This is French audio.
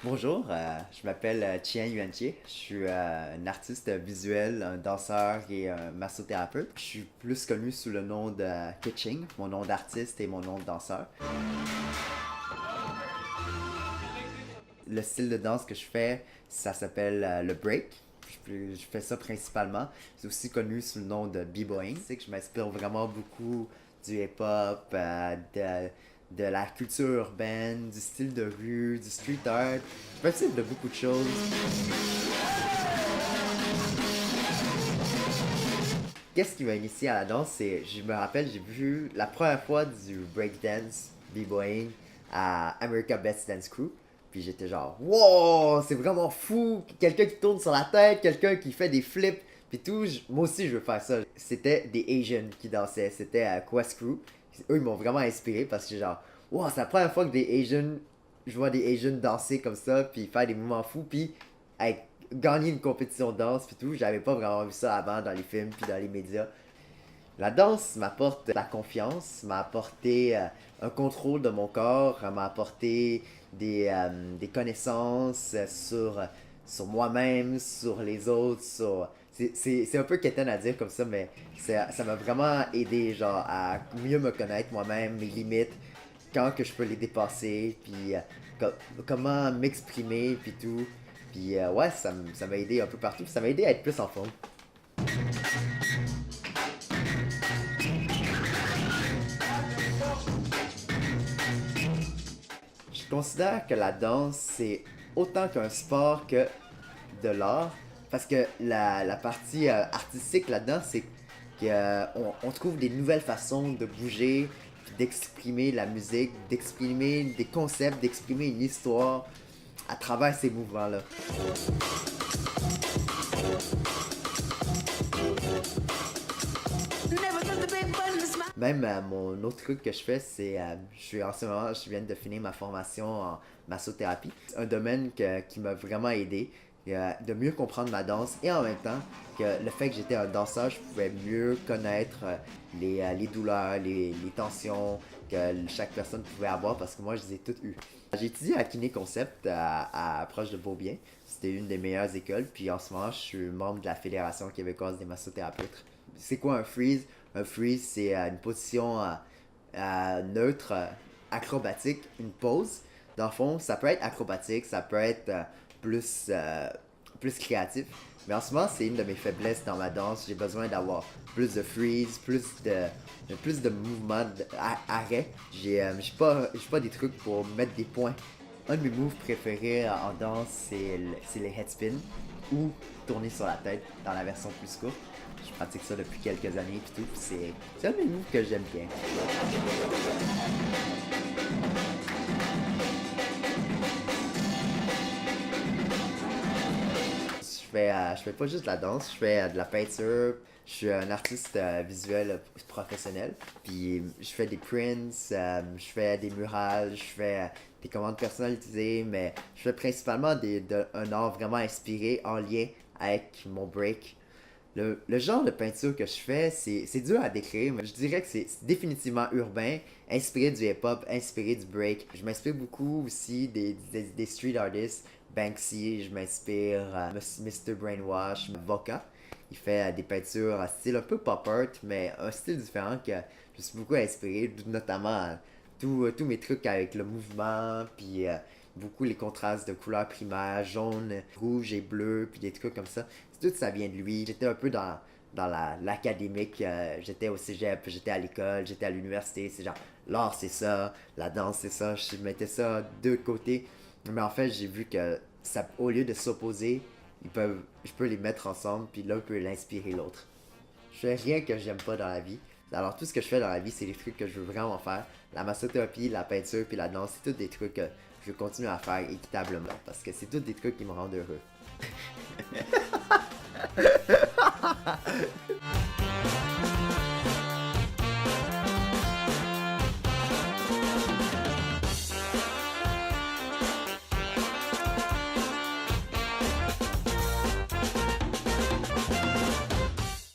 Bonjour, je m'appelle Chien Yuanchi. Je suis un artiste visuel, un danseur et un massothérapeute. Je suis plus connu sous le nom de Kitching, mon nom d'artiste et mon nom de danseur. Le style de danse que je fais, ça s'appelle le break. Je fais ça principalement. C'est aussi connu sous le nom de b-boying. C'est que je m'inspire vraiment beaucoup du hip-hop, de la culture urbaine, du style de rue, du street art. Je m'inspire de beaucoup de choses. Qu'est-ce qui m'a initié à la danse, c'est, je me rappelle, j'ai vu la première fois du breakdance, b-boying, à America Best Dance Crew. Puis j'étais genre, wow, c'est vraiment fou! Quelqu'un qui tourne sur la tête, quelqu'un qui fait des flips, puis tout. Moi aussi, je veux faire ça. C'était des Asians qui dansaient, c'était à Quest Crew. Eux, ils m'ont vraiment inspiré parce que genre, wow, c'est la première fois que je vois des Asians danser comme ça, puis faire des mouvements fous, puis être gagner une compétition de danse puis tout. J'avais pas vraiment vu ça avant dans les films puis dans les médias. La danse m'apporte la confiance, m'a apporté un contrôle de mon corps, m'a apporté des connaissances sur moi-même, sur les autres, sur... C'est un peu quétaine à dire comme ça, mais ça m'a vraiment aidé genre, à mieux me connaître moi-même, mes limites, quand que je peux les dépasser, puis comment m'exprimer, puis tout. Puis ouais, ça m'a aidé un peu partout, puis ça m'a aidé à être plus en forme. Je considère que la danse, c'est autant qu'un sport que de l'art. Parce que la partie artistique là-dedans, c'est qu'on trouve des nouvelles façons de bouger, d'exprimer la musique, d'exprimer des concepts, d'exprimer une histoire à travers ces mouvements-là. Même mon autre truc que je fais, c'est en ce moment, je viens de finir ma formation en massothérapie. C'est un domaine qui m'a vraiment aidé de mieux comprendre ma danse et en même temps que le fait que j'étais un danseur, je pouvais mieux connaître les douleurs, les tensions que chaque personne pouvait avoir parce que moi je les ai toutes eues. J'ai étudié à Kiné Concept à proche de Beaubien. C'était une des meilleures écoles. Puis en ce moment, je suis membre de la Fédération québécoise des massothérapeutes. C'est quoi un freeze? Un freeze, c'est une position neutre, acrobatique, une pause. Dans le fond, ça peut être acrobatique, ça peut être plus, plus créatif. Mais en ce moment, c'est une de mes faiblesses dans ma danse. J'ai besoin d'avoir plus de freeze, plus de mouvements, d'arrêt. J'ai pas des trucs pour mettre des points. Un de mes moves préférés en danse, c'est les headspins ou tourner sur la tête dans la version plus courte. Je pratique ça depuis quelques années et tout. C'est un de mes moves que j'aime bien. Je fais pas juste de la danse, je fais de la peinture. Je suis un artiste visuel professionnel. Puis je fais des prints, je fais des murales, je fais des commandes personnalisées, mais je fais principalement un art vraiment inspiré en lien avec mon break. Le genre de peinture que je fais, c'est dur à décrire, mais je dirais que c'est définitivement urbain, inspiré du hip-hop, inspiré du break. Je m'inspire beaucoup aussi des street artists, Banksy, je m'inspire Mr. Brainwash, Voka. Il fait des peintures à style un peu pop art, mais un style différent que je suis beaucoup inspiré, notamment tous mes trucs avec le mouvement, puis beaucoup les contrastes de couleurs primaires, jaune, rouge et bleu, puis des trucs comme ça. Tout ça vient de lui. J'étais un peu dans l'académique, j'étais au cégep, j'étais à l'école, j'étais à l'université. C'est genre, l'art c'est ça, la danse c'est ça. Je mettais ça de côté. Mais en fait, j'ai vu que ça, au lieu de s'opposer, je peux les mettre ensemble, puis l'un peut l'inspirer l'autre. Je fais rien que j'aime pas dans la vie. Alors tout ce que je fais dans la vie, c'est des trucs que je veux vraiment faire. La massothérapie, la peinture, puis la danse, c'est tous des trucs que je veux continuer à faire équitablement. Parce que c'est tous des trucs qui me rendent heureux.